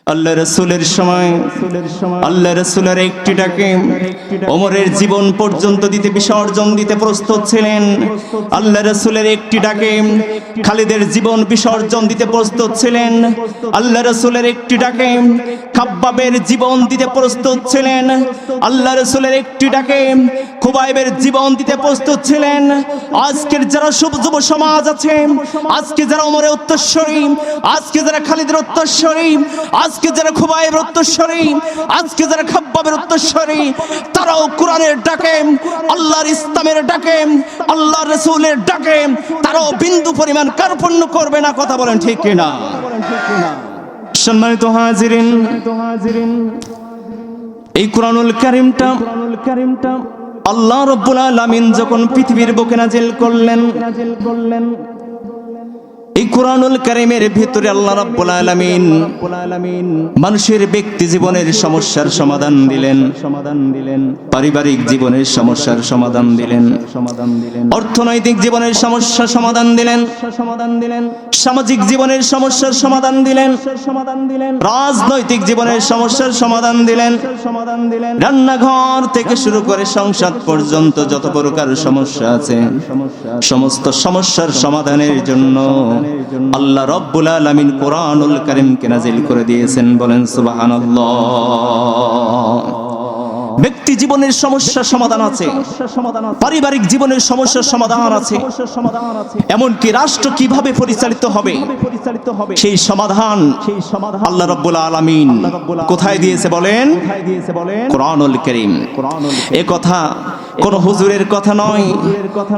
আল্লাহ রাসূলের সময় আল্লাহ রাসূলের একটি ডাকে ওমরের জীবন পর্যন্ত দিতে বিসর্জন দিতে প্রস্তুত ছিলেন। আল্লাহ রাসূলের একটি ডাকে খালিদের জীবন বিসর্জন দিতে প্রস্তুত ছিলেন। আল্লাহ রাসূলের একটি ডাকে খাব্বাবের জীবন দিতে প্রস্তুত ছিলেন। আল্লাহ রাসূলের একটি ডাকে খুবাইবের জীবন দিতে প্রস্তুত ছিলেন। আজকের যারা যুব সমাজ আছে, আজকে যারা ওমরের উত্তরসূরি, আজকে যারা খালিদের উত্তরসূরি, আজকে যারা খুবাইবের উত্তরসূরি, আজকে যারা খাব্বাবের উত্তরসূরি, তারাও কোরআনের ডাকে, আল্লাহর ইসলামের ডাকে, আল্লাহর রাসূলের ডাকে তারাও বিন্দু পরিমাণ কার্পণ্য করবে না। কথা বলেন ঠিক কিনা? সম্মানিত হাজিরিন, এই কোরআনুল কারীমটা আল্লাহ রাব্বুল আলামিন যখন পৃথিবীর বুকে নাজিল করলেন, এই কোরআনুল কারীমের ভিতরে আল্লাহ রাব্বুল আলামিন মানুষের ব্যক্তি জীবনের সমস্যার সমাধান দিলেন, পারিবারিক জীবনের সমস্যার সমাধান দিলেন, অর্থনৈতিক জীবনের সমস্যার সমাধান দিলেন, সামাজিক জীবনের সমস্যার সমাধান দিলেন, রাজনৈতিক জীবনের সমস্যার সমাধান দিলেন, রান্নাঘর থেকে শুরু করে সংসার পর্যন্ত যত প্রকার সমস্যা আছে সমস্ত সমস্যার সমাধানের জন্য আল্লাহ রাব্বুল আলামিন কোরআনুল কারীমকে নাজিল করে দিয়েছেন। বলেন সুবহানাল্লাহ। ব্যক্তি জীবনের সমস্যার সমাধান আছে, পারিবারিক জীবনের সমস্যার সমাধান আছে, এমনকি রাষ্ট্র কিভাবে পরিচালিত হবে সেই সমাধান আল্লাহ রাব্বুল আলামিন কোথায় দিয়েছে বলেন? কোরআনুল কারীম। এ কথা কোন হুজুরের কথা নয়,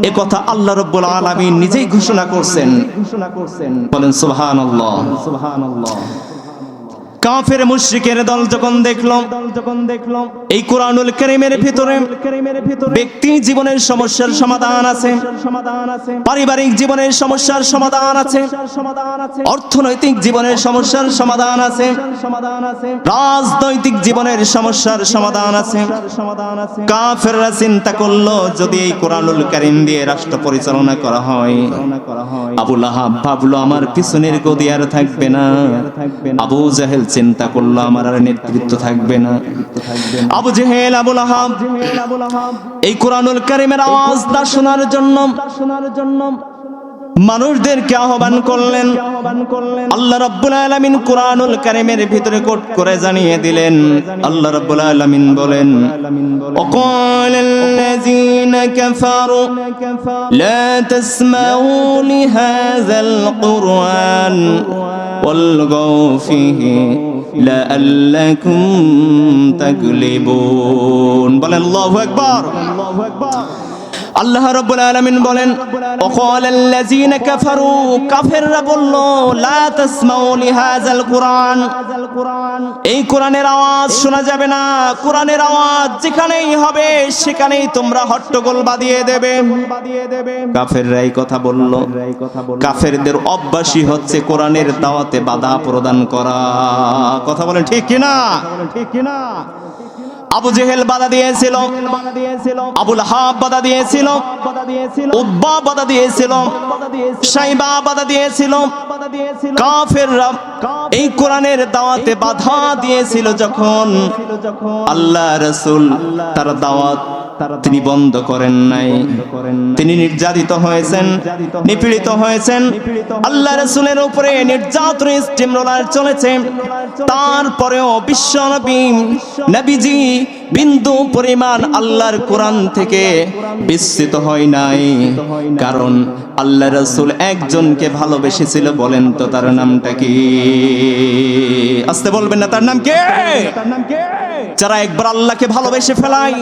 এ কথা আল্লাহ রাব্বুল আলামিন নিজেই ঘোষণা করছেন। বলেন সুবহানাল্লাহ। কাফের মুশরিকের দল যখন দেখলো এই কোরআনুল কারীমের ভিতরে ব্যক্তি জীবনের সমস্যার সমাধান আছে, পারিবারিক জীবনের সমস্যার সমাধান আছে, অর্থনৈতিক জীবনের সমস্যার সমাধান আছে, রাজনৈতিক জীবনের সমস্যার সমাধান আছে, কাফেররা চিন্তা করলো যদি এই কোরআনুল কারীম দিয়ে রাষ্ট্র পরিচালনা করা হয়, আবু লাহাব ভাবলো আমার পিছনের গদি আর থাকবে না, আবু জাহেল চিন্তা করলো আমার আর নেতৃত্ব থাকবে না, আবু জেহেল আবু লাহাব এই কোরআনুল কারীমের আওয়াজটা শোনার জন্য মানুষদেরকে আহ্বান করলেন। আল্লাহ রাব্বুল আলামিন কোরআনুল কারীমের ভিতরে কোট করে জানিয়ে দিলেন। আল্লাহ রাব্বুল আলামিন বলেন, ওয়াকালাল্লাযীনা কাফারু লা তাসমাউ লিহাযাল কুরআন ওয়ালগাউ ফীহি লাআল্লাকুম তাগলিবুন। বলেন আল্লাহু আকবার। আল্লাহ রাব্বুল আলামিন বলেন, ওয়াকালাল্লাযীনা কাফারু, কাফেররা বলল, লা তাসমাউ লিহাযাল কুরআন, এই কোরআনের আওয়াজ শোনা যাবে না, কোরআনের আওয়াজ যেখানেই হবে সেখানেই তোমরা হট্টগোল বাঁধিয়ে দেবে। কাফেররা এই কথা বলল। কাফেরদের অভ্যাসই হচ্ছে কোরআনের দাওয়াতে বাধা প্রদান করা। কথা বলেন ঠিক কিনা? আবু জেহেল বাধা দিয়েছিল, আবু লাহাব বাধা দিয়েছিল, উতবা বাধা দিয়েছিল, শাইবা বাধা দিয়েছিল। কাফেররা এই কোরআনের দাওয়াতে বাধা দিয়েছিল যখন আল্লাহ রাসূল তার দাওয়াত তিনি বন্ধ করেন নাই, তিনি নির্যাতিত হয়েছেন, নিপীড়িত হয়েছেন, আল্লাহ রাসূলের উপরে নির্যাতন স্টিমরোলার চলেছে। তারপরেও বিশ্ব নবীজি বিন্দু পরিমাণ আল্লাহর কোরআন থেকে বিচ্যুত হয় নাই, কারণ আল্লাহ রাসূল একজনকে ভালোবেসেছিল। বলেন তো তার নামটা কি? আস্তে বলবেন না, তার নাম কে? যারা একবার আল্লাহকে ভালোবেসে ফেলায়,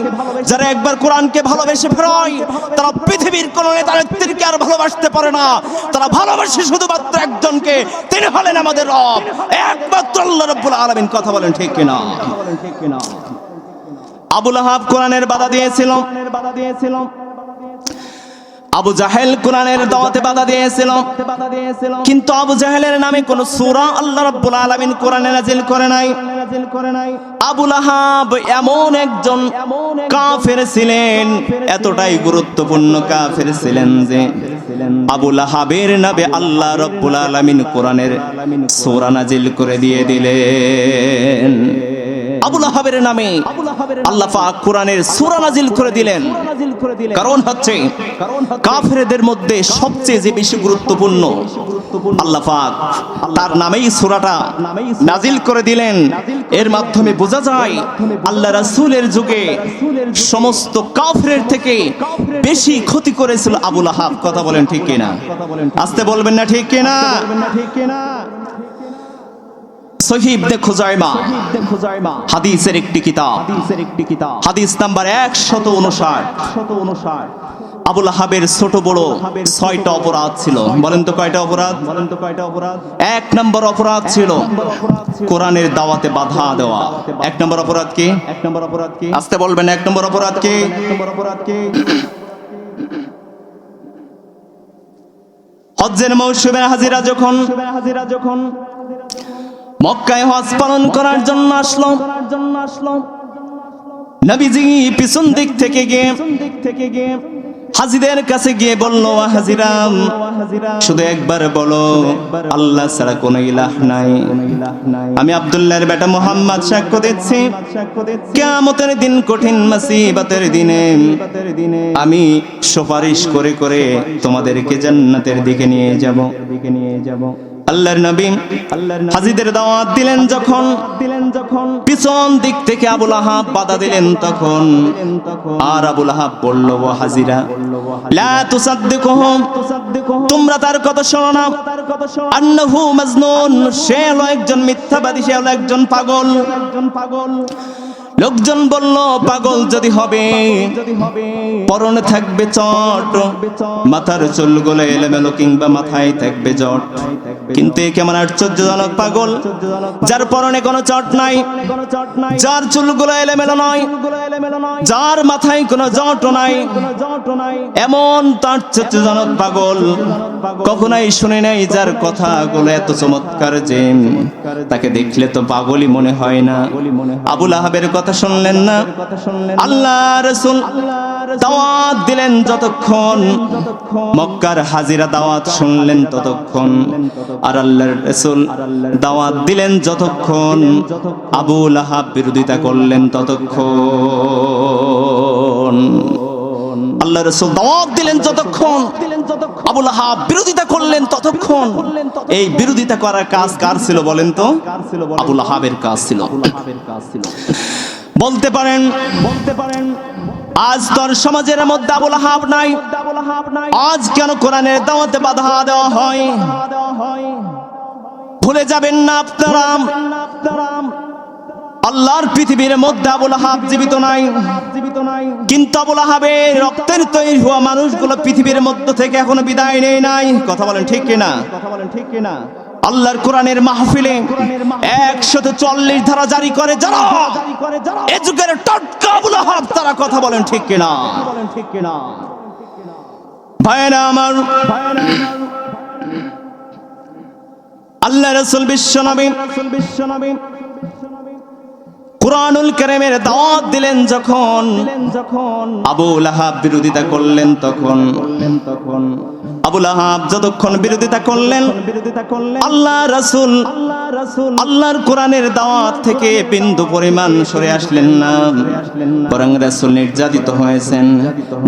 যারা একবার কোরআনকে ভালোবেসে ফেলায়, তারা পৃথিবীর কোন নেতা নেত্রীকে আর ভালোবাসতে পারে না। তারা ভালোবাসে শুধুমাত্র একজনকে, তিনি হলেন আমাদের রব, একমাত্র আল্লাহ রাব্বুল আলামিন। কথা বলেন ঠিক কিনা? আবু লাহাব কোরআনের বাধা দিয়েছিল, আবু জাহেল কোরআনের দাওয়াতে বাধা দিয়েছিল, কিন্তু আবু জাহেলের নামে কোন সূরা আল্লাহ রাব্বুল আলামিন কোরআনে নাজিল করে নাই। আবু লাহাব এমন একজন কাফের ছিলেন, এতটাই গুরুত্বপূর্ণ কাফের ছিলেন যে আবু লাহাবের নামে আল্লাহ রাব্বুল আলামিন কোরআনের সূরা নাজিল করে দিয়ে দিলেন। আবু লাহাবের নামে আল্লাহ পাক কোরআনের সূরা নাজিল করে দিলেন। কারণ হচ্ছে কাফেরদের মধ্যে সবচেয়ে যে বেশি গুরুত্বপূর্ণ আল্লাহ পাক তার নামেই সূরাটা নাজিল করে দিলেন। এর মাধ্যমে বোঝা যায় আল্লাহ রাসূলের যুগে সমস্ত কাফেরের থেকে বেশি ক্ষতি করেছিল আবু লাহাব। কথা বলেন ঠিক কিনা? আস্তে বলবেন না ঠিক কিনা? সহিহ ইবনে খুজাইমা হাদিসের একটি কিতাব, হাদিস নাম্বার 159। আবু লাহাবের ছোট বড় 6টা অপরাধ ছিল। বলেন তো কয়টা অপরাধ? 1 নম্বর অপরাধ ছিল কোরআনের দাওয়াতে বাধা দেওয়া। 1 নম্বর অপরাধ কি? আস্তে বলবেন 1 নম্বর অপরাধ কি? হজ্জের মৌসুমে হাজিরা যখন মক্কায় হজ পালন করার জন্য আসলো, নবীজি পিছন দিক থেকে গিয়ে হাজিদের কাছে গিয়ে বলল, হাজিরা শুধু একবার বলো আল্লাহ ছাড়া কোনো ইলাহ নাই। আমি আব্দুল্লাহর বেটা মুহাম্মদ সাক্ষ্য দিচ্ছি কিয়ামতের দিন, কঠিন মুসিবতের দিনে আমি সুপারিশ করে করে তোমাদেরকে জান্নাতের দিকে নিয়ে যাব। আল্লাহর নবী হাজিদের দাওয়াত দিলেন যখন পিছন দিক থেকে আবু লাহাব বাধা দিলেন তখন আর আবু লাহাব বলল, ও হাজিরা লা তুসাদ্দিকুহুম, তোমরা তার কথা শোনো না। আন্নাহু মাজনুন, সে হলো একজন মিথ্যাবাদী, সে হলো একজন পাগল। লোকজন বলল, পাগল যদি হবে পরনে থাকবে চট, মাথার চুলগুলো এলোমেলো কিংবা মাথায় থাকবে জট, কিন্তু এ কেমন আশ্চর্যজনক পাগল যার পরনে কোনো চট নাই, যার চুলগুলো এলোমেলো নয়, যার মাথায় কোনো জট নাই, এমন তার আশ্চর্যজনক পাগল কখনোই শুনে নাই, যার কথাগুলো এত চমৎকার যে তাকে দেখলে তো পাগলই মনে হয় না। আবু লাহাবের কথা শুনলেন না। আল্লাহ রাসূল দাওয়াত দিলেন যতক্ষণ, মক্কার হাজিরা দাওয়াত শুনলেন ততক্ষণ, আর আল্লাহর রাসূল দাওয়াত দিলেন যতক্ষণ, আবু লাহাব বিরোধিতা করলেন ততক্ষণ। আল্লাহ রাসূল দাওয়াত দিলেন যতক্ষণ, আবু লাহাব বিরোধিতা করলেন ততক্ষণ। এই বিরোধিতা করার কাজ কার ছিল বলেন তো? আবু লাহাবের কাজ ছিল। বলতে পারেন আজ তোর সমাজের মধ্যে আবু লাহাব নাই, আজ কেন কোরআনের দাওয়াতে বাধা দেওয়া হয়? ভুলে যাবেন না আপনারা, আল্লাহর পৃথিবীর মধ্যে আবু লাহাব জীবিত নাই, কিন্তু আবু লাহাবের রক্তের তৈরি হওয়া মানুষগুলো পৃথিবীর মধ্যে থেকে এখনো বিদায় নেয় নাই। কথা বলেন ঠিক কিনা? আল্লাহর কোরআনের মাহফিলে 140 ধারা জারি করে যারা এ যুগের টাটকা আবু লাহাব, তারা কথা বলেন ঠিক কিনা? ভাইরা আমার, আল্লাহ রাসূল বিশ্বনবী কুরআনুল কারীমের দাওয়াত দিলেন যখন, আবু লাহাব বিরোধিতা করলেন তখন। আবু লাহাব যতক্ষণ বিরোধিতা করলেন, আল্লাহ রাসূল আল্লাহর কোরআনের দাওয়াত থেকে বিন্দু পরিমাণ সরে আসলেন না, বরং রাসূল নির্যাতিত হয়েছেন,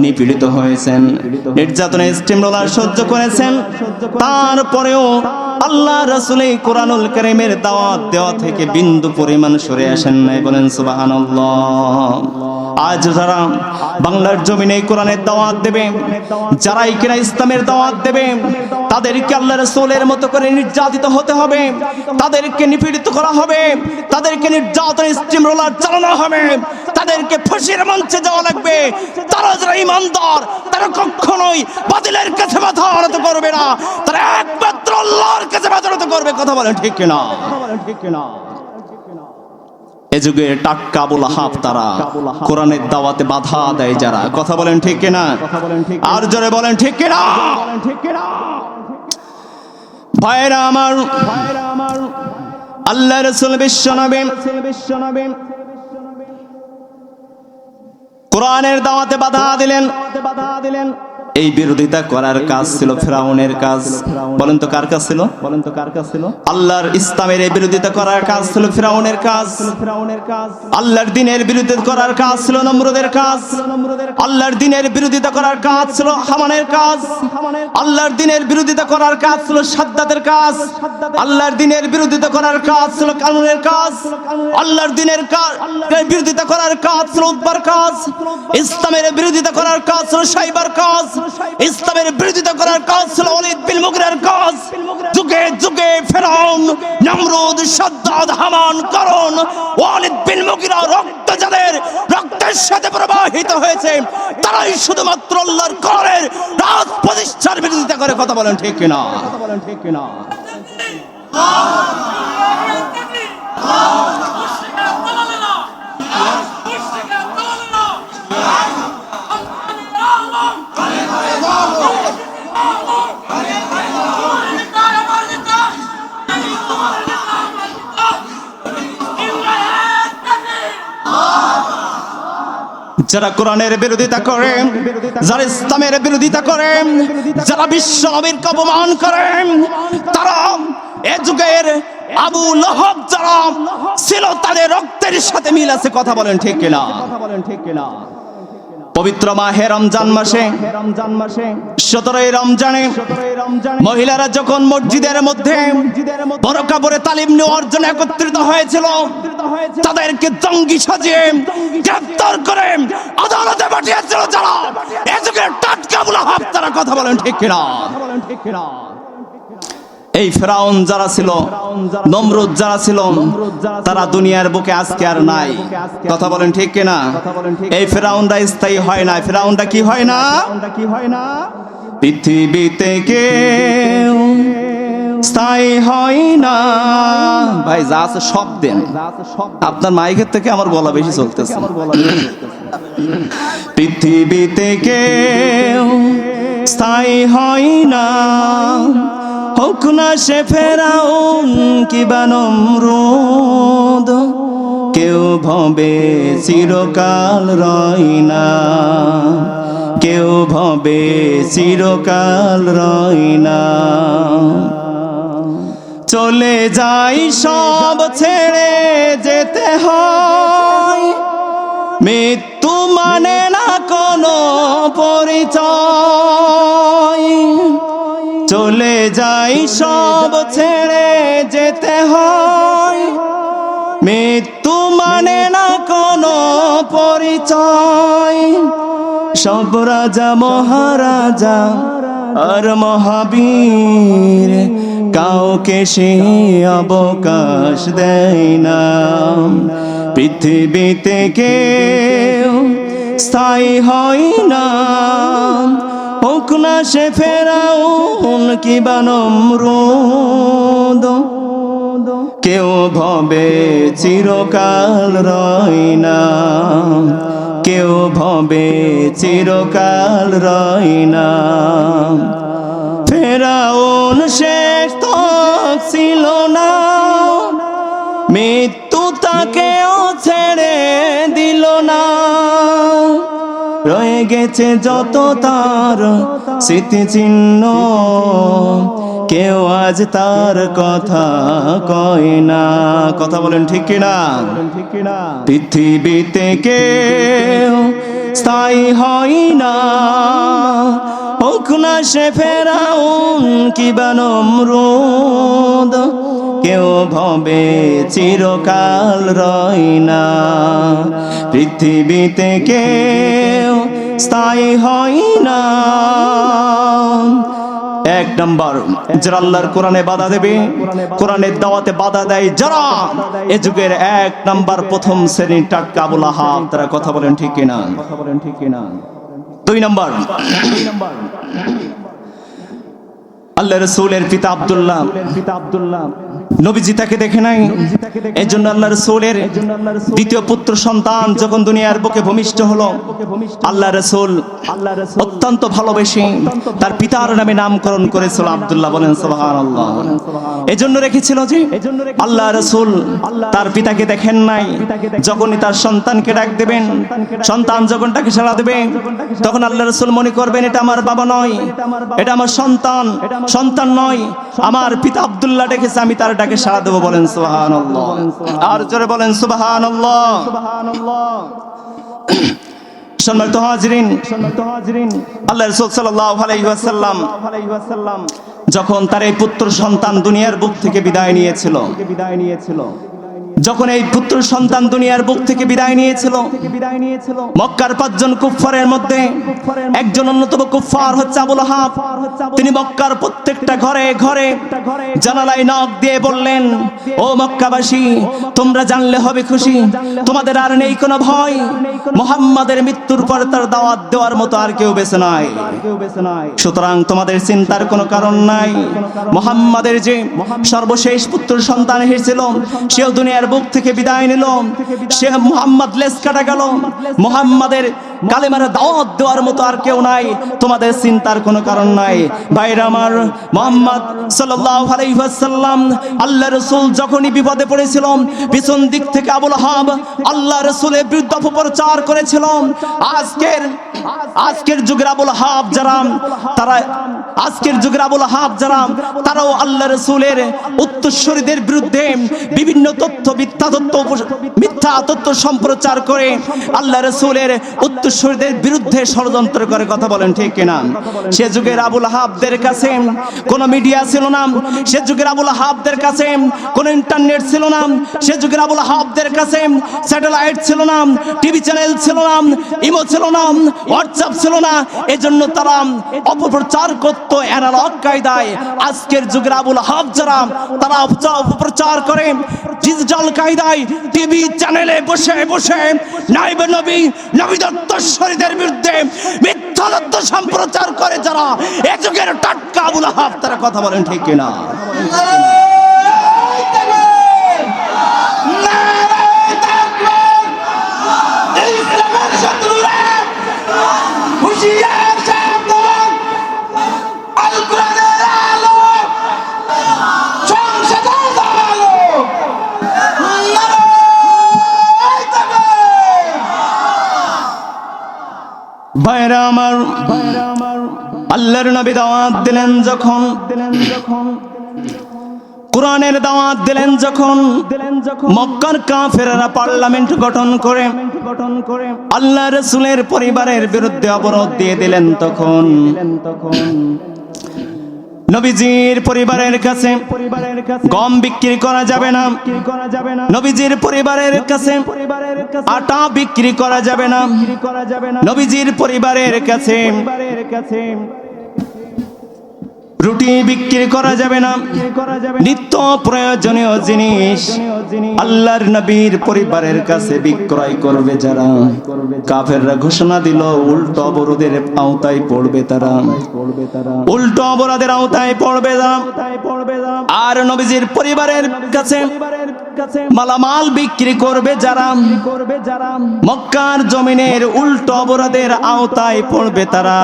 নিপীড়িত হয়েছেন, নির্যাতনের স্টিমরোলার সহ্য করেছেন। তারপরেও আল্লাহ রাসূল এই কোরআনুল কারীমের দাওয়াত দেওয়া থেকে বিন্দু পরিমাণ সরে আসেন নাই। বলেন সুবহানাল্লাহ। আজ যারা বাংলার জমিনে কোরআনের দাওয়াত দেবে, যারাই কিনা ইসলামের দাওয়াত দেবে, তাদেরকে আল্লাহ রাসূলের মতো করে নির্যাতিত হতে হবে, তাদেরকে নিপীড়িত করা হবে, তাদেরকে নির্যাতন স্টিমরোলার চালানো হবে, তাদেরকে ফাঁসির মঞ্চে যাওয়া লাগবে। তারা যারা ঈমানদার, তারা কখনোই বাতিলের কাছে মাথা নত করবে না, তারা একমাত্র আল্লাহর কাছে মাথা নত করবে। কথা বলেন ঠিক কিনা? এ যুগে টাটকা আবু লাহাব তারা কোরআনের দাওয়াতে বাধা দেয় যারা। কথা বলেন ঠিক কিনা? আর জোরে বলেন ঠিক কিনা? ভাইরা আমার, আল্লাহ রাসূল বিশ্বনবী কোরআনের দাওয়াতে বাধা দিলেন। এই বিরোধিতা করার কাজ ছিল ফিরাউনের কাজ। বলেন তো কার কাজ ছিল? বলেন তো কার কাজ ছিল? আল্লাহর ইসলামের এই বিরোধিতা করার কাজ ছিল ফিরাউনের কাজ। আল্লাহর দ্বীনের বিরোধিতা করার কাজ ছিল নমরুদের কাজ। আল্লাহর দ্বীনের বিরোধিতা করার কাজ ছিল হামানের কাজ। আল্লাহর দ্বীনের বিরোধিতা করার কাজ ছিল সাদ্দাতের কাজ। আল্লাহর দ্বীনের বিরোধিতা করার কাজ ছিল কারুনের কাজ। আল্লাহর দ্বীনের বিরোধিতা করার কাজ ছিল উতবার কাজ। ইসলামের বিরোধিতা করার কাজ ছিল সাইবার কাজ। ইসলামের বিরোধিতা করার কাজ ছিল ওয়ালিদ বিন মুগিরার কাজ। যুগে যুগে ফিরআউন, নমরুদ, সাদ্দাত, হামান, কারুন, ওয়ালিদ বিন মুগিরা রক্ত যাদের রক্তের সাথে প্রবাহিত হয়েছে, তারাই শুধুমাত্র আল্লাহর কোরআনের রাজ প্রতিষ্ঠার বিরোধিতা করে। কথা বলেন ঠিক কিনা? কথা বলেন ঠিক কিনা? যারা কোরআনের বিরোধিতা করে, যারা ইসলামের বিরোধিতা করে, যারা বিশ্ব নবীর অপমান করে, তারা এ যুগের আবু লাহাব যারা ছিল তাদের রক্তের সাথে মিল আছে। কথা বলেন ঠিক কিনা? কথা বলেন ঠিক কিনা? পবিত্র মাহে রমজান মাসে 17 রমজানে মহিলারা যখন মসজিদের মধ্যে বোরকা পরে তালিম নেওয়ার জন্য একত্রিত হয়েছিল, তাদেরকে জঙ্গি সাজিয়ে গ্রেফতার করে আদালতে পাঠিয়েছিল যারা এ যুগের টাটকা আবু লাহাব। তারা কথা বলেন ঠিক কিনা? এই ফিরাউন যারা ছিল, নমরুদ যারা ছিল, তারা দুনিয়ার বুকে আজকে আর নাই। কথা বলেন ঠিক কিনা? এই ফিরাউনরা স্থায়ী হয় না। ফিরাউনটা কি হয় না? পৃথিবীতে কেউ স্থায়ী হয় না। ভাই যা আছে সব দেন। আপনার মাইকের থেকে আমার গলা বেশি চলতেছে। পৃথিবীতে কেউ স্থায়ী হয় না, হোক না সে ফেরাউন কিবা নমরুদ, কেউ ভবে চিরকাল রয় না, কেউ ভবে চিরকাল রয় না। চলে যাই সব ছেড়ে যেতে হয়, মৃত্যু মানে না কোনো পরিচয়। চলে যাই সব ছেড়ে যেতে হয়, মৃত্যু মানে না কোনো পরিচয়। সব রাজা মহারাজা আর মহাবীর কাউকে সে অবকাশ দেয় না। পৃথিবীতে কেউ স্থায়ী হয় না, হোক না সে ফেরাউন কিবা নমরুদ, কেউ ভবে চিরকাল রয় না, কেউ ভবে চিরকাল রয় না। ফেরাউন শেষ তক ছিল না, মৃত্যু তাকেও ছেড়ে দিল না। রয়ে গেছে যত তার স্মৃতিচিহ্ন, কেউ আজ তার কথা কয় না। কথা বলেন ঠিক কিনা? পৃথিবীতে কেউ স্থায়ী হয় না, হোক না সে ফেরাউন কিবা নমরুদ, কেউ ভবে চিরকাল রয় না। পৃথিবীতে কেউ স্থায়ী হয় না। এক নম্বর যারা আল্লাহর কোরআনে বাধা দেবে, কোরআনের দাওয়াতে বাধা দেয় যারা, এ যুগের এক নম্বর প্রথম শ্রেণীর টাটকা আবু লাহাব। তারা কথা বলেন ঠিক কিনা? কথা বলেন ঠিক কিনা? দুই নম্বর আল্লাহ রাসূলের পিতা আব্দুল্লাহ নবীজি তাকে দেখে নাই। এজন্য আল্লাহ রাসূলের দ্বিতীয় পুত্র সন্তান যখন দুনিয়ার বুকে ভূমিষ্ঠ হলো, আল্লাহ রাসূল অত্যন্ত ভালোবেসে তার পিতার নামে নামকরণ করেছিল আব্দুল্লাহ। বলেন সুবহানাল্লাহ। এজন্য রেখেছিল যে আল্লাহ রাসূল তার পিতাকে দেখেন নাই। যখনই তার সন্তানকে ডাক দেবেন, সন্তান যখন তাকে সাড়া দেবে, তখন আল্লাহ রাসূল মনে করবেন এটা আমার বাবা নয়, এটা আমার সন্তান, সন্তান নয়, আমার পিতা আব্দুল্লাহ ডেকেছে, আমি তার ডাকে সাড়া দেব। বলেন সুবহানাল্লাহ। আর জোরে বলেন সুবহানাল্লাহ। সম্মানিত হাজিরিন, আল্লাহ রাসূল সাল্লাল্লাহু আলাইহি ওয়াসাল্লাম যখন তার এই পুত্র সন্তান দুনিয়ার বুক থেকে বিদায় নিয়েছিল, যখন এই পুত্র সন্তান দুনিয়ার বুক থেকে বিদায় নিয়েছিল, মক্কার 5 জন কুফফারের মধ্যে একজন অন্যতম কুফফার হচ্ছে আবুল আহাব। তিনি মক্কার প্রত্যেকটা ঘরে ঘরে জানালায় নক দিয়ে বললেন, ও মক্কাবাসী, তোমরা জানলে হবে খুশি, তোমাদের আর নেই কোনো ভয়। মুহাম্মাদের মৃত্যুর পর তার দাওয়াত দেওয়ার মতো আর কেউ বেঁচে নাই, সুতরাং তোমাদের চিন্তার কোনো কারণ নাই। মুহাম্মাদের যে সর্বশেষ পুত্র সন্তান এসেছিল, সেও দুনিয়ার বুক থেকে বিদায় নিল। সে মুহাম্মদ লেজ কাটা গেল। মুহাম্মাদের কালেমার দাওয়াত দেওয়ার মতো আর কেউ নাই, তোমাদের চিন্তার কোনো কারণ নাই। ভাইরা আমার, মুহাম্মদ সাল্লাল্লাহু আলাইহি ওয়াসাল্লাম আল্লাহ রাসূল যখনই বিপদে পড়েছিল, পিছন দিক থেকে আবুল আহাব আল্লাহ রাসূলের বিরুদ্ধে অপপ্রচার করেছিল। আজকের যুগের আবুল আহাব যারা, তারা আজকের যুগের আবুল আহাব যারা, তারাও আল্লাহ রাসূলের উত্তরসূরিদের বিরুদ্ধে বিভিন্ন তথ্য, মিথ্যা তথ্য সম্প্রচার করে আল্লাহ রাসূলের উত্তরসূরিদের বিরুদ্ধে ষড়যন্ত্র করে। কথা বলেন ঠিক কিনা? সে যুগের আবুল আহাবদের কাছে কোনো মিডিয়া ছিল না, সে যুগের আবুল আহাবদের কাছে কোনো ইন্টারনেট ছিল না, সে যুগের আবুল আহাবদের কাছে স্যাটেলাইট ছিল না, টিভি চ্যানেল ছিল না, ইমো ছিল না, হোয়াটসঅ্যাপ ছিল না। এজন্য তারা অপপ্রচার করত অ্যানালগ কায়দায়। আজকের যুগের আবুল আহাব যারা, তারা অপপ্রচার করে ডিজিটাল কায়দায়, টিভি চ্যানেলে বসে বসে নাইবে নবী, নবী দত্তশ্বরীদের বিরুদ্ধে মিথ্যা তথ্য সম্প্রচার করে যারা, এক যুগের টাটকা আবুল আহাব। তারা কথা বলেন ঠিক কিনা? ভাইরা আমার, আল্লাহর নবী দাওয়াত দিলেন যখন, কোরআনের দাওয়াত দিলেন যখন, মক্কার কাফেররা পার্লামেন্ট গঠন করে আল্লাহ রাসূলের পরিবারের বিরুদ্ধে অবরোধ দিয়ে দিলেন, তখন নবীজির পরিবারের কাছে গম বিক্রি করা যাবে না, নবীজির পরিবারের কাছে আটা বিক্রি করা যাবে না, নবীজির পরিবারের কাছে রুটি বিক্রি করা যাবে না, নিত্য প্রয়োজনীয় জিনিস আল্লাহর নবীর পরিবারের কাছে বিক্রয় করবে যারা, কাফেররা ঘোষণা দিল উল্টো অবরোধের আওতায় পড়বে তারা, উল্টো অপরাধের আওতায় পড়বে তারা। আর নবীজির পরিবারের কাছে মালামাল বিক্রি করবে যারা, মক্কার জমিনের উল্টো অপরাধের আওতায় পড়বে তারা।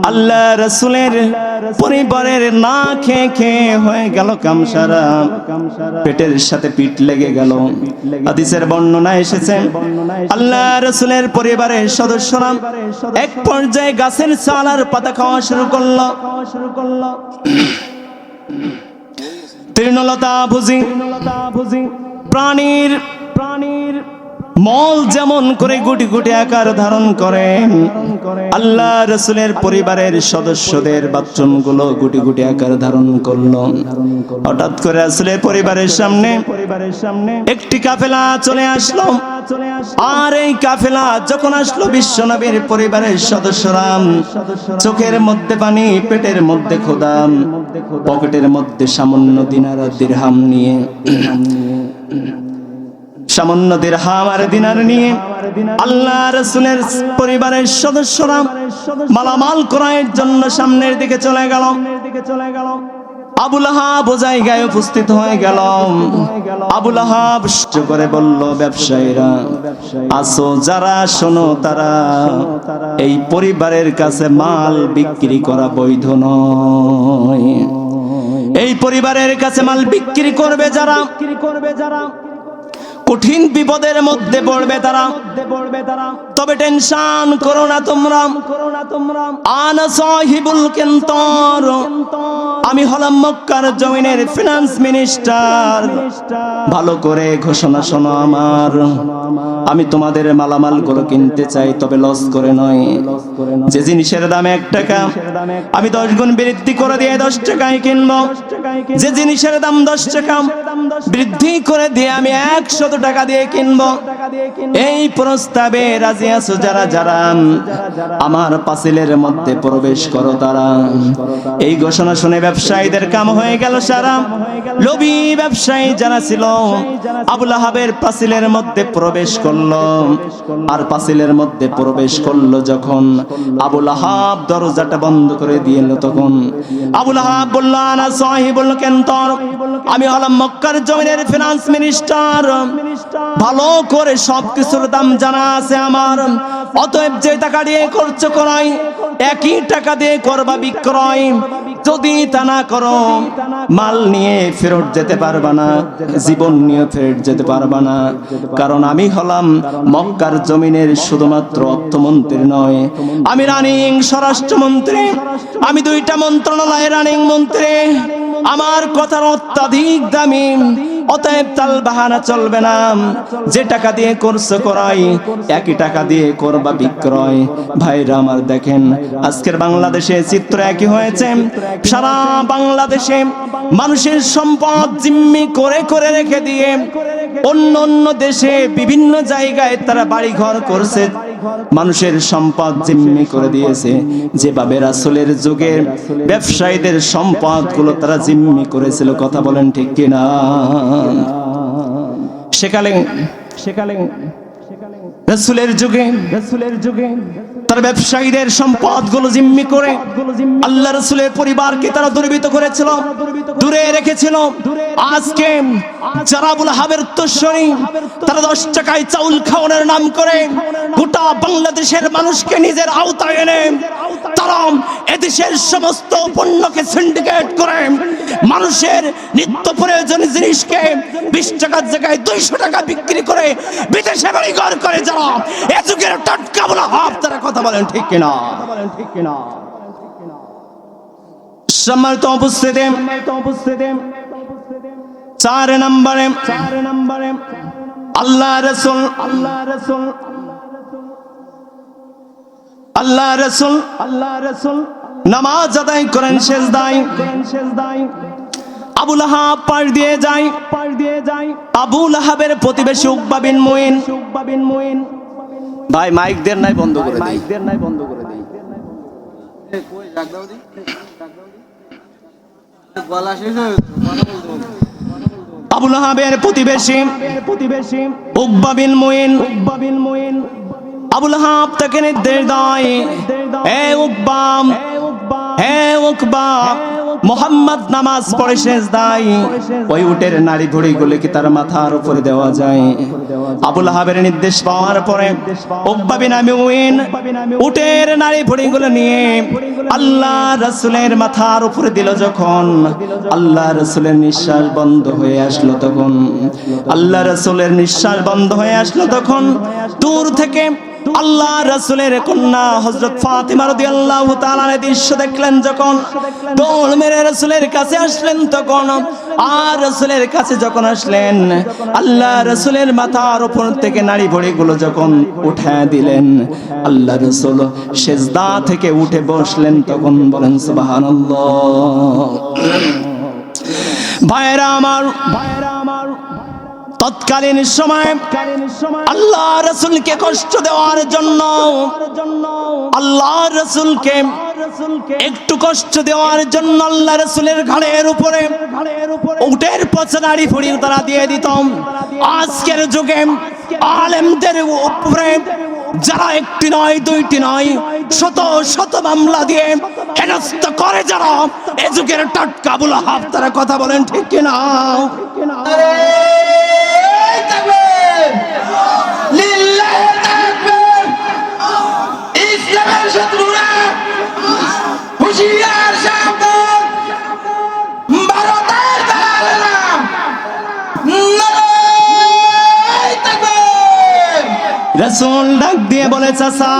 আল্লাহ রাসূলের পরিবারের না খেয়ে খেয়ে হয়ে গেল কামসারা, পেটের সাথে পিঠ লেগে গেল। হাদিসের বর্ণনা এসেছে, আল্লাহ রাসূলের পরিবারের সদস্যরা এক পর্যায়ে গাছের ছাল আর পাতা খাওয়া শুরু করলো। তৃণলতা ভুজি প্রাণীর মল যেমন করে গুটি গুটি আকার ধারণ করে, আল্লাহ রাসূলের পরিবারের সদস্যদের বাথরুমগুলো গুটি গুটি আকার ধারণ করলো। হঠাৎ করে রাসূলের পরিবারের সামনে একটি কাফেলা চলে আসলো। আর এই কাফেলা যখন আসলো, বিশ্বনবীর পরিবারের সদস্যরা চোখের মধ্যে পানি, পেটের মধ্যে ক্ষুধা, পকেটের মধ্যে সামান্য দিনার আর দিরহাম নিয়ে, সামান্য দিরহাম আর দিনার নিয়ে আল্লাহ রাসূলের পরিবারের সদস্যরা মালামাল ক্রয়ের জন্য সামনের দিকে চলে গেল। আবু লাহাব জায়গায় উপস্থিত হয়ে গেল। আবু লাহাব করে বলল, ব্যবসায়ীরা আসো, যারা শোনো তারা, এই পরিবারের কাছে মাল বিক্রি করা বৈধ নয়। এই পরিবারের কাছে মাল বিক্রি করবে যারা, কঠিন বিপদের মধ্যে পড়বে তারা। তবে টেনশন করো না তোমরা, আনা সাহিবুল কিন্তর, আমি হলাম মক্কার জমিনের ফিনান্স মিনিস্টার। ভালো করে ঘোষণা শোনো আমার, আমি তোমাদের মালামাল গুলো কিনতে চাই, তবে লস করে নয়। যে জিনিসের দাম 1 টাকা, আমি 10 গুণ বৃদ্ধি করে দিয়ে 10 টাকায় কিনবো। যে জিনিসের দাম 10 টাকা, বৃদ্ধি করে দিয়ে আমি 100 টাকা দিয়ে কিনবো। এই প্রস্তাবে রাজি আছো যারা যারা, আমার পাঁচিলের মধ্যে প্রবেশ করো তারা। এই ঘোষণা শুনে ব্যবসায়ীদের কাম হয়ে গেল সারা। লোভী ব্যবসায়ী যারা ছিল আবু লাহাবের পাঁচিলের মধ্যে প্রবেশ করলো। আর পাঁচিলের মধ্যে প্রবেশ করলো যখন, আবু লাহাব দরজাটা বন্ধ করে দিল। তখন আবু লাহাব বলল, আনা সাহিবুল কিন্তর, আমি হলাম মক্কার জমিনের ফিনান্স মিনিস্টার। ভালো করে সবকিছুর দাম জানা আছে আমার। অতএব যে টাকা দিয়ে খরচ করাই, একই টাকা দিয়ে করবা বিক্রয়। যদি তা না করো, মাল নিয়ে ফেরত যেতে পারবা না, জীবন নিয়ে ফেরত যেতে পারবা না। কারণ আমি হলাম মক্কার জমিনের শুধুমাত্র অর্থমন্ত্রী নয়, আমি রানিং স্বরাষ্ট্রমন্ত্রী। আমি 2টা মন্ত্রণালয়ের রানিং মন্ত্রী। আমার কথার অত্যাধিক দামি। অতএব তাল বাহানা চলবে না। যে টাকা দিয়ে করছো করাই, একই টাকা দিয়ে করবা বিক্রয়। ভাইরা আমার, দেখেন আজকের বাংলাদেশে চিত্র একই হয়েছে। সারা বাংলাদেশে মানুষের সম্পদ জিম্মি করে করে রেখে দিয়ে অন্য অন্য দেশে বিভিন্ন জায়গায় তারা বাড়ি ঘর করছে, মানুষের সম্পদ জিম্মি করে দিয়েছে। যেভাবে রাসূলের যুগে ব্যবসায়ীদের সম্পদ গুলো তারা জিম্মি করেছিল, কথা বলেন ঠিক কিনা? সেকালে রাসূলের যুগে তারা ব্যবসায়ীদের সম্পদ গুলো জিম্মি করে আল্লাহ রাসূলের পরিবারকে তারা দুর্বৃত্ত করেছিল, দূরে রেখেছিল। আজকে যারা আবু লাহাবের উত্তরসূরি, তারা 10 টাকায় চাউল খাওয়ানোর নাম করে গোটা বাংলাদেশের মানুষকে নিজের আওতায় এনে তারা এদেশের সমস্ত পণ্যকে সিন্ডিকেট করে মানুষের নিত্য প্রয়োজনীয় জিনিসকে 20 টাকার জায়গায় 200 টাকা বিক্রি করে বিদেশে বাড়িঘর করে যারা এ যুগের টাটকা আবু লাহাব, তারা কথা বলেন ঠিক কিনা? সম্মানিত উপস্থিতি, 4 নম্বরে আল্লাহ রাসূল নামাজ আদায় করেন সেজদায়। আবু লাহাব পাশ দিয়ে যায়। আবু লাহাবের প্রতিবেশী উকবা বিন মুইন, ভাই মাইক দেন নাই, বন্ধ করে দেই। আবু লাহাবের প্রতিবেশী উকবা বিন মুইন, আবু লাহাব তাকে নির্দেশ দেয়, হে উকবা, মুহাম্মদ নামাজ পড়ে সেজদায়। ওই উটের নাড়ি ভুঁড়ি গুলো কি তার মাথার উপরে দেওয়া যায়? আবু লাহাবের নির্দেশ পাওয়ার পরে উকবা বিন মুইন উটের নাড়ি ভুঁড়ি গুলো নিয়ে আল্লাহ রাসূলের মাথার উপরে দিল। যখন আল্লাহ রাসূলের নিঃশ্বাস বন্ধ হয়ে আসলো, তখন তখন দূর থেকে আল্লাহ রাসূলের কন্যা হযরত ফাতিমা রাদিয়াল্লাহু তাআলা দৃশ্য দেখলেন। যখন দৌড় মেরে রাসূলের কাছে আসলেন, তখন আর রাসূলের কাছে যখন আসলেন, আল্লাহ রাসূলের মাথার উপর থেকে নাড়ি ভুঁড়িগুলো যখন উঠায় দিলেন, আল্লাহ রাসূল সিজদা থেকে উঠে বসলেন। তখন বলেন সুবহানাল্লাহ। ভাইরা আমার, তৎকালীন সময় আল্লাহ রাসূলকে কষ্ট দেওয়ার জন্য, আল্লাহ রাসূলকে একটু কষ্ট দেওয়ার জন্য আল্লাহ রাসূলের ঘাড়ের উপরে উটের পচা নাড়ি ভুঁড়ি তারা দিয়ে দিত। আজকের যুগে আলেমদের উপরে যারা একটি নয়, দুইটি নয়, শত শত মামলা দিয়ে হেনস্থ করে যারা, এ যুগের টাটকা আবুল আহাব তারা। কথা বলেন ঠিক কিনা? ইসলামের শত্রুরা হুঁশিয়ার সাবধান, ভারতের দালালেরা নারায়ে তাকবীর। রাসূল ডাক দিয়ে বলে, চাচা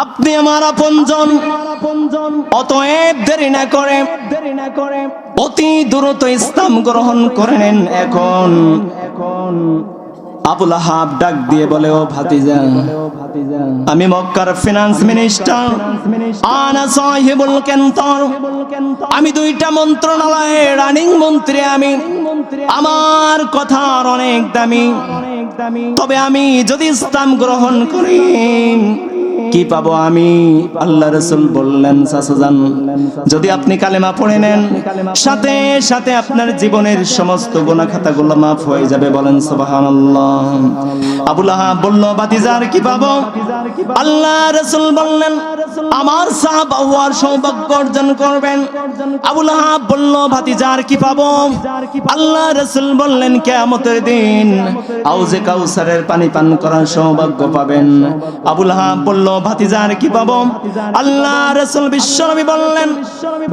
আপনি আমার আপনজন, অতএব দেরি না করে অতি দ্রুত ইসলাম গ্রহণ করে নেন। এখন আবুল আহাব ডাক দিয়ে বলে, ও ভাতিজা, আমি মক্কার ফিনান্স মিনিস্টার, আনা সাহিবুল কেন্তর, আমি 2টা মন্ত্রণালয়ের রানিং মন্ত্রী। আমি আমার কথার অনেক দামি, তবে আমি যদি ইসলাম গ্রহণ করি কি পাবো আমি? আল্লাহ রাসূল বললেন, চাচাজান যদি আপনি কালেমা পড়ে নেন সাথে সাথে আপনার জীবনের সমস্ত গুনাহ খাতাগুলো মাফ হয়ে যাবে। বলেন সুবহানাল্লাহ। আবুল আহাব বলল, ভাতিজার কি পাবো? আল্লাহ রাসূল বললেন, আমার সাহাবা হওয়ার সৌভাগ্য অর্জন করবেন। আবুল আহাব বলল, ভাতিজার কি পাবো? আল্লাহ রাসূল বললেন, কিয়ামতের দিন হাউজে কাউসারের পানি পান করার সৌভাগ্য পাবেন। আবুল আহাব বলল, ভাতিজার কি পাবো? আল্লাহ রাসূল বিশ্বনবী বললেন,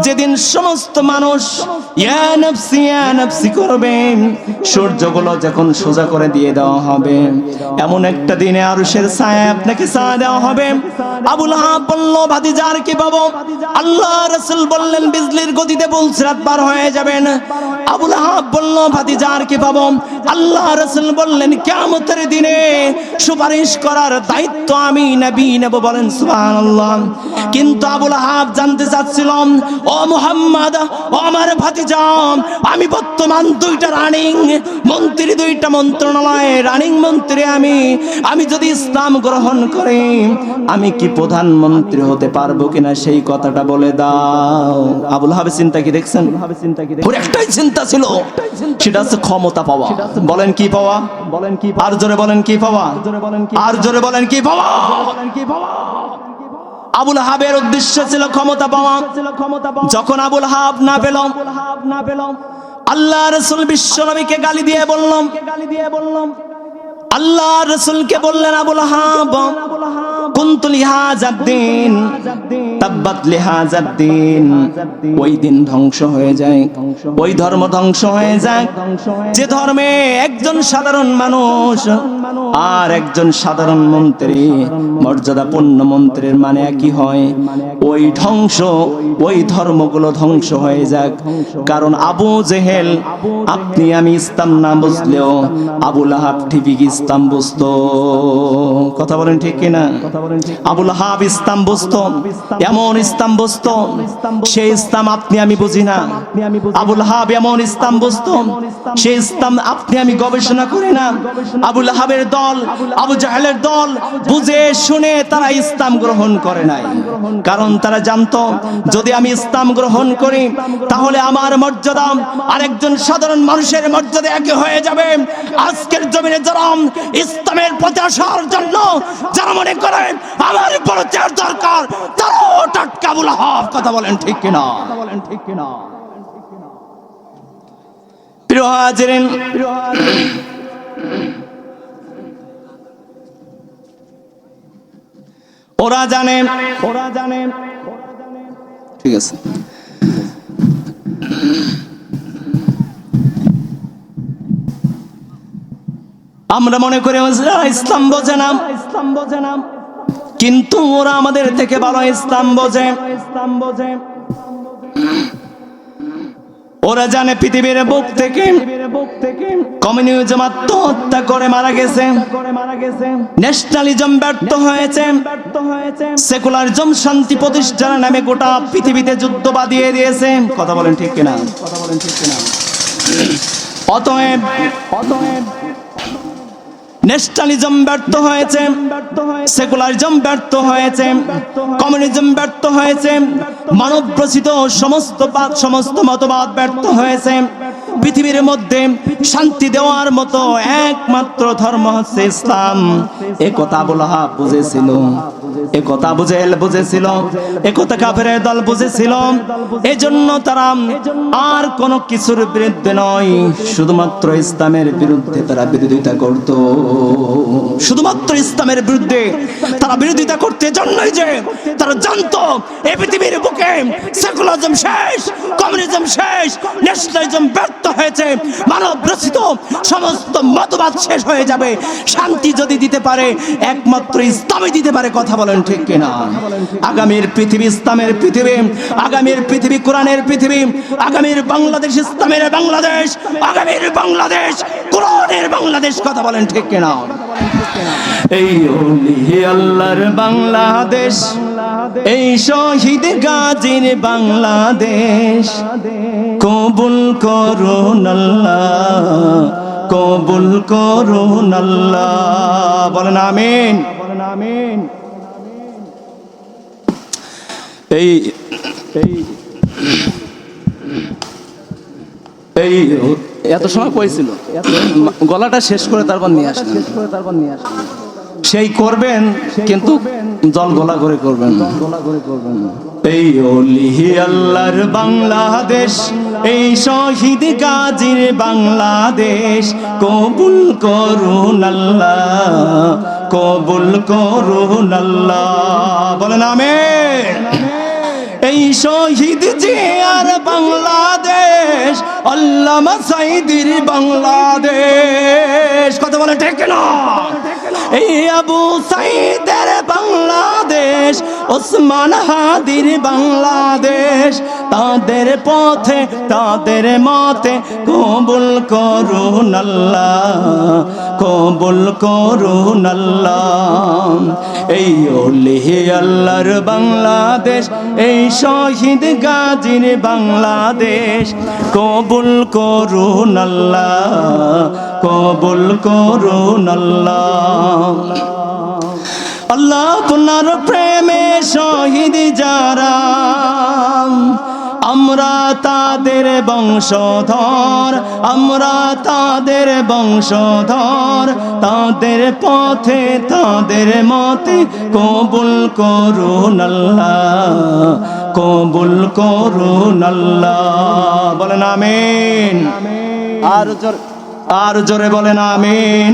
যেদিন সমস্ত মানুষ ইয়া নাফসি করবে, সূর্যগুলো যখন সোজা করে দিয়ে দেওয়া হবে, এমন একটা দিনে আরশের ছায়া আপনাকে ছায়া দেওয়া হবে। আবুল আহাব বলল, ভাতিজার কি পাবো? আল্লাহ রাসূল বললেন, বিজলির গতিতে পুলসিরাত পার হয়ে যাবেন। আবুল আহাব বলল, ভাতিজার কি পাবো? আল্লাহ রাসূল বললেন, কিয়ামতের দিনে সুপারিশ করার দায়িত্ব আমি নবী নেব। বলেন সুবহানাল্লাহ। কিন্তু আবুল আহাব জানতে চাচ্ছিলাম, ও মুহাম্মদ, ও আমার ভাতিজা, আমি বর্তমান 2টা রানিং মন্ত্রী, 2টা মন্ত্রণালয়ের রানিং মন্ত্রী। আমি যদি ইসলাম গ্রহণ করি আমি কি প্রধানমন্ত্রী হতে পারবো কিনা সেই কথাটা বলে দাও। আবুল আহাবের চিন্তা কি দেখছেন? ওর একটাই চিন্তা ছিল, সেটা হচ্ছে ক্ষমতা পাওয়া। বলেন কি পাওয়া? আর জোরে বলেন কি পাওয়া? আর জোরে বলেন কি পাওয়া? আবুল আহাবের উদ্দেশ্য ছিল ক্ষমতা পাওয়া। যখন আবুল আহাব না পেল, আল্লাহ রাসূল বিশ্বনবীকে গালি দিয়ে বললাম, আল্লাহ রাসূলকে বললেন, আবুল আহাব কুনতু লিহাযাদ্দিন তাব্বাত লিহাযাদ্দিন। ওই দিন ধ্বংস হয়ে যায়, ওই ধর্ম ধ্বংস হয়ে যায় যে ধর্মে একজন সাধারণ মানুষ আর একজন সাধারণ মন্ত্রী, মর্যাদাপূর্ণ মন্ত্রীর মানে একই হয়। ওই ধর্মগুলো ধ্বংস হয়ে যাক। কারণ আবু জেহেল, আপনি আমি ইসলাম না বুঝলেও আবুল আহাব ঠিকই ইসলাম বুঝতো। কথা বলেন ঠিক কিনা? আবুল আহাব ইসলাম বুঝতো, এমন ইসলাম বুঝতো সেই ইসলাম আপনি আমি বুঝি না। আবুল আহাব এমন ইসলাম বুঝতো সেই ইসলাম আপনি আমি গবেষণা করি না। আবুল আহাবের দল, আবু জাহেলের দল বুঝে শুনে তারা ইসলাম গ্রহণ করে নাই। কারণ তারা জানতো, যদি আমি ইসলাম গ্রহণ করি তাহলে আমার মর্যাদা আরেকজন সাধারণ মানুষের মর্যাদা একই হয়ে যাবে। আজকের জমিনে যারা ইসলামের প্রচার জন্য যারা মনে করেন আমার প্রচার দরকার, তারাও টাটকা আবুল আহাব। কথা বলেন ঠিক কিনা? প্রিয় হাজিরিন, ওরা জানে, ঠিক আছে। আমরা মনে করি ইসলাম বোঝে না, কিন্তু ওরা আমাদের থেকে ভালো ইসলাম বোঝে। ওরা জানে পৃথিবীর বুক থেকে কমিউনিজম আত্মহত্যা করে মারা গেছে, ন্যাশনালিজম ব্যর্থ হয়েছে, সেকুলারিজম শান্তি প্রতিষ্ঠার নামে গোটা পৃথিবীতে যুদ্ধ বাঁধিয়ে দিয়েছে। কথা বলেন ঠিক কিনা? অতএব ন্যাশনালিজম ব্যর্থ হয়েছে, সেকুলারিজম ব্যর্থ হয়েছে, কমিউনিজম ব্যর্থ হয়েছে, মানব রচিত সমস্ত মতবাদ ব্যর্থ হয়েছে। পৃথিবীর মধ্যে শান্তি দেওয়ার মতো একমাত্র ধর্ম হচ্ছে ইসলাম। এ কথা আবু লাহাব বুঝেছিল, এ কথা আবু জেহেল বুঝেছিল, এ কথা কাফেরের দল বুঝেছিল। এজন্য তারা আর কোনো কিছুর বিরুদ্ধে নয়, শুধুমাত্র ইসলামের বিরুদ্ধে তারা বিরোধিতা করত। শুধুমাত্র ইসলামের বিরুদ্ধে তারা বিরোধিতা করতে জন্যই যে তারা জানতো এই পৃথিবীর বুকে সেকুলারিজম শেষ, কমিউনিজম শেষ, ন্যাশনালিজম ব্যর্থ হয়েছে, মানব রচিত সমস্ত মতবাদ শেষ হয়ে যাবে। শান্তি যদি দিতে পারে একমাত্র ইসলামই দিতে পারে। কথা বলেন ঠিক কিনা? আগামীর পৃথিবী ইসলামের পৃথিবী, আগামীর পৃথিবী কোরআনের পৃথিবী, আগামীর বাংলাদেশ ইসলামের বাংলাদেশ, আগামীর বাংলাদেশ কোরআনের বাংলাদেশ। কথা বলেন ঠিক কিনা? এই ওলি আল্লাহর বাংলাদেশ, এই শহীদ গাজীর বাংলাদেশ, কবুল করুন আল্লাহ, কবুল করুন আল্লাহ। বলেন আমিন, বলেন আমিন। এই এই এই এত সময় কইছিল, গলাটা শেষ করে তারপর নিয়ে আসলেন। সেই করবেন কিন্তু জল গলা করে করবেন। এই ওলি আল্লাহর বাংলাদেশ, এই শহীদ গাজীর বাংলাদেশ, কবুল করুন আল্লাহ, কবুল করুন আল্লাহ। বলেন আমিন। এই শহীদ জিয়ার বাংলাদেশ, আল্লামা সাঈদীর বাংলাদেশ। কথা বলে ঠিক না? এই আবু সাঈদের বাংলাদেশ, ওসমান হাদির বাংলাদেশ, তাদের পথে তাদের মতে কবুল করুন আল্লাহ, কবুল করুন আল্লাহ। এই ওলি আল্লাহর বাংলাদেশ, এই শহীদ গাজীর বাংলাদেশ, কবুল করুন আল্লাহ, কবুল করুন আল্লাহ। আল্লাহ আপনার প্রেমে শহীদ যারা, আমরা তাদের বংশধর, আমরা তাদের বংশধর, তাদের পথে তাদের মতে কবুল করুন আল্লাহ, কবুল করুন আল্লাহ। বলেন আমিন। আর জোরে বলেন আমিন।